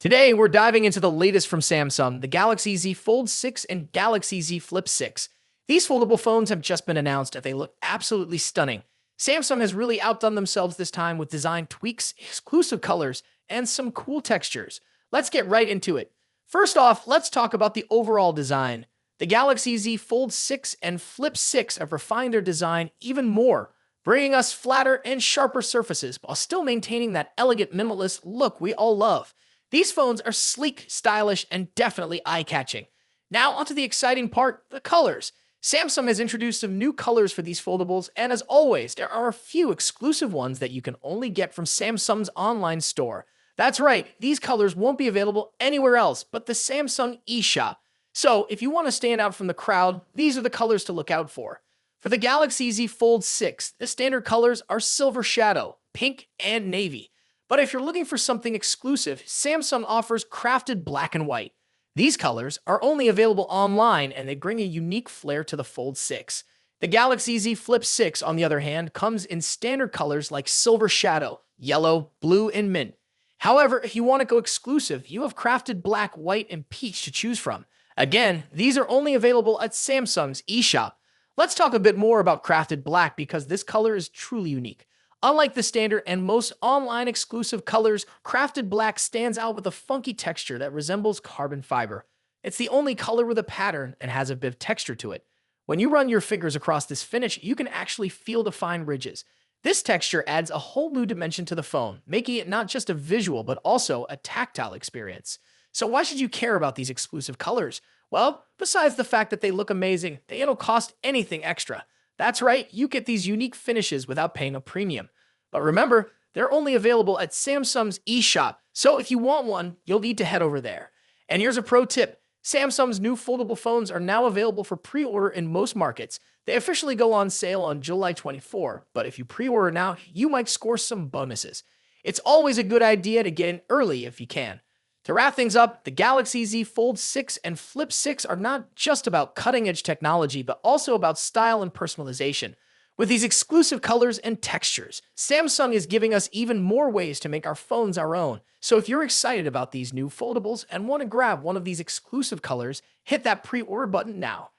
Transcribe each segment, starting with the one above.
Today, we're diving into the latest from Samsung, the Galaxy Z Fold 6 and Galaxy Z Flip 6. These foldable phones have just been announced and they look absolutely stunning. Samsung has really outdone themselves this time with design tweaks, exclusive colors, and some cool textures. Let's get right into it. First off, let's talk about the overall design. The Galaxy Z Fold 6 and Flip 6 have refined their design even more, bringing us flatter and sharper surfaces while still maintaining that elegant minimalist look we all love. These phones are sleek, stylish, and definitely eye-catching. Now onto the exciting part, the colors. Samsung has introduced some new colors for these foldables, and as always, there are a few exclusive ones that you can only get from Samsung's online store. That's right, these colors won't be available anywhere else but the Samsung eShop. So if you want to stand out from the crowd, these are the colors to look out for. For the Galaxy Z Fold 6, the standard colors are Silver Shadow, Pink, and Navy. But if you're looking for something exclusive, Samsung offers Crafted Black and White. These colors are only available online and they bring a unique flair to the Fold 6. The Galaxy Z Flip 6, on the other hand, comes in standard colors like Silver Shadow, Yellow, Blue, and Mint. However, if you want to go exclusive, you have Crafted Black, White, and Peach to choose from. Again, these are only available at Samsung's eShop. Let's talk a bit more about Crafted Black because this color is truly unique. Unlike the standard and most online exclusive colors, Crafted Black stands out with a funky texture that resembles carbon fiber. It's the only color with a pattern and has a bit of texture to it. When you run your fingers across this finish, you can actually feel the fine ridges. This texture adds a whole new dimension to the phone, making it not just a visual but also a tactile experience. So why should you care about these exclusive colors? Well, besides the fact that they look amazing, they don't cost anything extra. That's right, you get these unique finishes without paying a premium. But remember, they're only available at Samsung's eShop, so if you want one, you'll need to head over there. And here's a pro tip. Samsung's new foldable phones are now available for pre-order in most markets. They officially go on sale on July 24, but if you pre-order now, you might score some bonuses. It's always a good idea to get in early if you can. To wrap things up, the Galaxy Z Fold 6 and Flip 6 are not just about cutting-edge technology, but also about style and personalization. With these exclusive colors and textures, Samsung is giving us even more ways to make our phones our own. So if you're excited about these new foldables and want to grab one of these exclusive colors, hit that pre-order button now.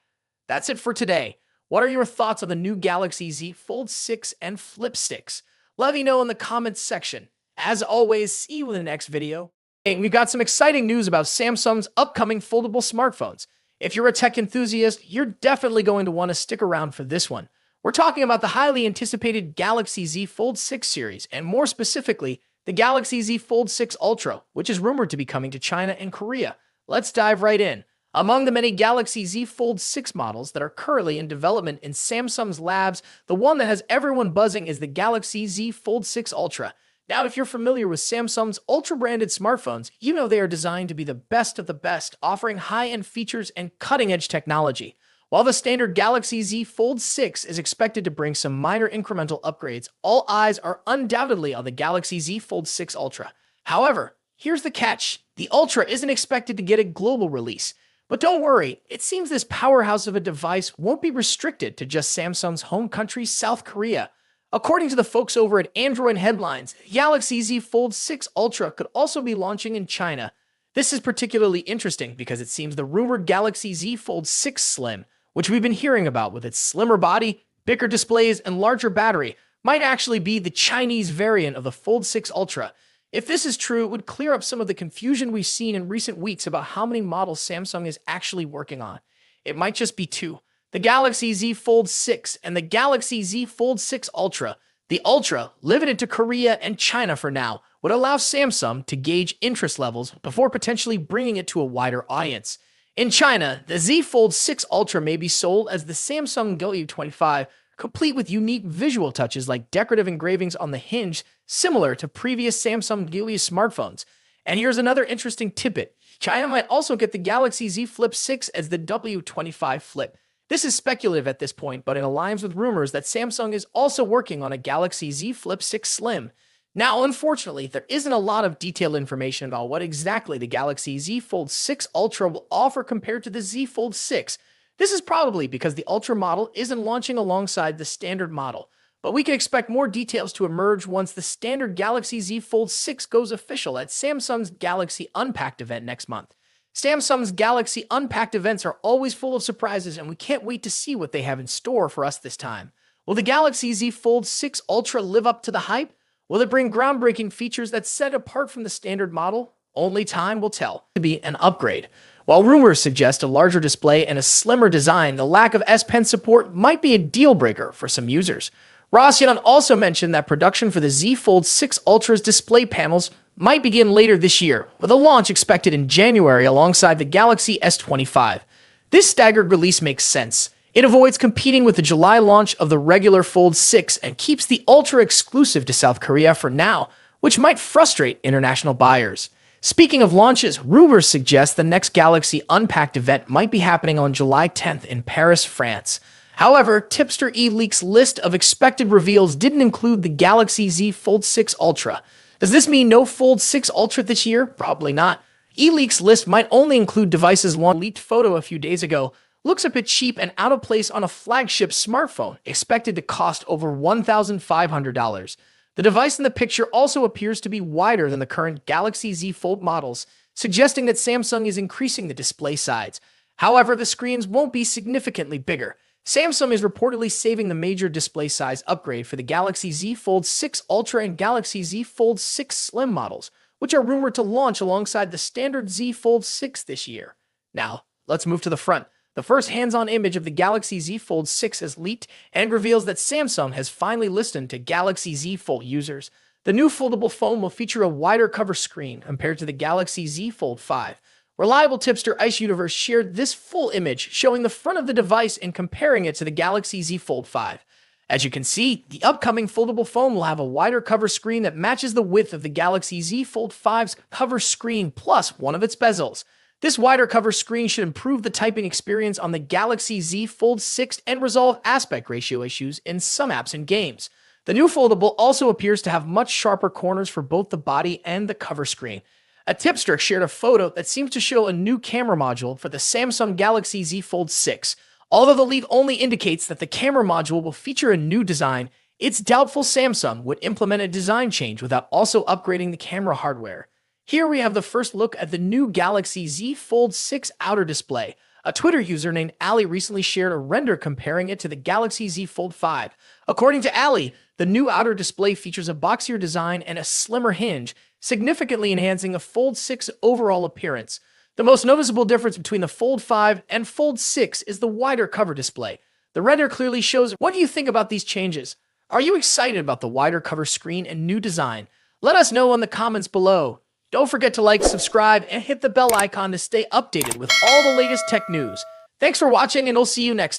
That's it for today. What are your thoughts on the new Galaxy Z Fold 6 and Flip 6? Let me know in the comments section. As always, see you in the next video. Hey, we've got some exciting news about Samsung's upcoming foldable smartphones. If you're a tech enthusiast, you're definitely going to want to stick around for this one. We're talking about the highly anticipated Galaxy Z Fold 6 series, and more specifically, the Galaxy Z Fold 6 Ultra, which is rumored to be coming to China and Korea. Let's dive right in. Among the many Galaxy Z Fold 6 models that are currently in development in Samsung's labs, the one that has everyone buzzing is the Galaxy Z Fold 6 Ultra. Now, if you're familiar with Samsung's Ultra-branded smartphones, you know they are designed to be the best of the best, offering high-end features and cutting-edge technology. While the standard Galaxy Z Fold 6 is expected to bring some minor incremental upgrades, all eyes are undoubtedly on the Galaxy Z Fold 6 Ultra. However, here's the catch. The Ultra isn't expected to get a global release. But don't worry, it seems this powerhouse of a device won't be restricted to just Samsung's home country, South Korea. According to the folks over at Android Headlines, the Galaxy Z Fold 6 Ultra could also be launching in China. This is particularly interesting because it seems the rumored Galaxy Z Fold 6 Slim, which we've been hearing about with its slimmer body, bigger displays, and larger battery, might actually be the Chinese variant of the Fold 6 Ultra. If this is true, it would clear up some of the confusion we've seen in recent weeks about how many models Samsung is actually working on. It might just be two. The Galaxy Z Fold 6 and the Galaxy Z Fold 6 Ultra. The Ultra, limited to Korea and China for now, would allow Samsung to gauge interest levels before potentially bringing it to a wider audience. In China, the Z Fold 6 Ultra may be sold as the Samsung W25, complete with unique visual touches like decorative engravings on the hinge, similar to previous Samsung Geely smartphones. And here's another interesting tidbit. China might also get the Galaxy Z Flip 6 as the W25 Flip. This is speculative at this point, but it aligns with rumors that Samsung is also working on a Galaxy Z Flip 6 Slim. Now, unfortunately, there isn't a lot of detailed information about what exactly the Galaxy Z Fold 6 Ultra will offer compared to the Z Fold 6. This is probably because the Ultra model isn't launching alongside the standard model. but we can expect more details to emerge once the standard Galaxy Z Fold 6 goes official at Samsung's Galaxy Unpacked event next month. Samsung's Galaxy Unpacked events are always full of surprises, and we can't wait to see what they have in store for us this time. Will the Galaxy Z Fold 6 Ultra live up to the hype? Will it bring groundbreaking features that set it apart from the standard model? Only time will tell. To be an upgrade. While rumors suggest a larger display and a slimmer design, the lack of S Pen support might be a deal breaker for some users. Rossian also mentioned that production for the Z Fold 6 Ultra's display panels might begin later this year, with a launch expected in January alongside the Galaxy S25. This staggered release makes sense. It avoids competing with the July launch of the regular Fold 6 and keeps the Ultra exclusive to South Korea for now, which might frustrate international buyers. Speaking of launches, rumors suggest the next Galaxy Unpacked event might be happening on July 10th in Paris, France. However, Tipster eLeaks' list of expected reveals didn't include the Galaxy Z Fold 6 Ultra. Does this mean no Fold 6 Ultra this year? Probably not. eLeaks' list might only include devices launched. A leaked photo a few days ago looks a bit cheap and out of place on a flagship smartphone, expected to cost over $1,500. The device in the picture also appears to be wider than the current Galaxy Z Fold models, suggesting that Samsung is increasing the display size. However, the screens won't be significantly bigger. Samsung is reportedly saving the major display size upgrade for the Galaxy Z Fold 6 Ultra and Galaxy Z Fold 6 Slim models, which are rumored to launch alongside the standard Z Fold 6 this year. Now, let's move to the front. The first hands-on image of the Galaxy Z Fold 6 is leaked and reveals that Samsung has finally listened to Galaxy Z Fold users. The new foldable phone will feature a wider cover screen compared to the Galaxy Z Fold 5. Reliable tipster Ice Universe shared this full image showing the front of the device and comparing it to the Galaxy Z Fold 5. As you can see, the upcoming foldable phone will have a wider cover screen that matches the width of the Galaxy Z Fold 5's cover screen plus one of its bezels. This wider cover screen should improve the typing experience on the Galaxy Z Fold 6 and resolve aspect ratio issues in some apps and games. The new foldable also appears to have much sharper corners for both the body and the cover screen. A tipster shared a photo that seems to show a new camera module for the Samsung Galaxy Z Fold 6. Although the leak only indicates that the camera module will feature a new design, it's doubtful Samsung would implement a design change without also upgrading the camera hardware. Here we have the first look at the new Galaxy Z Fold 6 outer display. A Twitter user named Ali recently shared a render comparing it to the Galaxy Z Fold 5. According to Ali, the new outer display features a boxier design and a slimmer hinge, significantly enhancing a Fold 6 overall appearance. The most noticeable difference between the Fold 5 and Fold 6 is the wider cover display. The render clearly shows. What do you think about these changes? Are you excited about the wider cover screen and new design? Let us know in the comments below. Don't forget to like, subscribe, and hit the bell icon to stay updated with all the latest tech news. Thanks for watching, and we'll see you next time.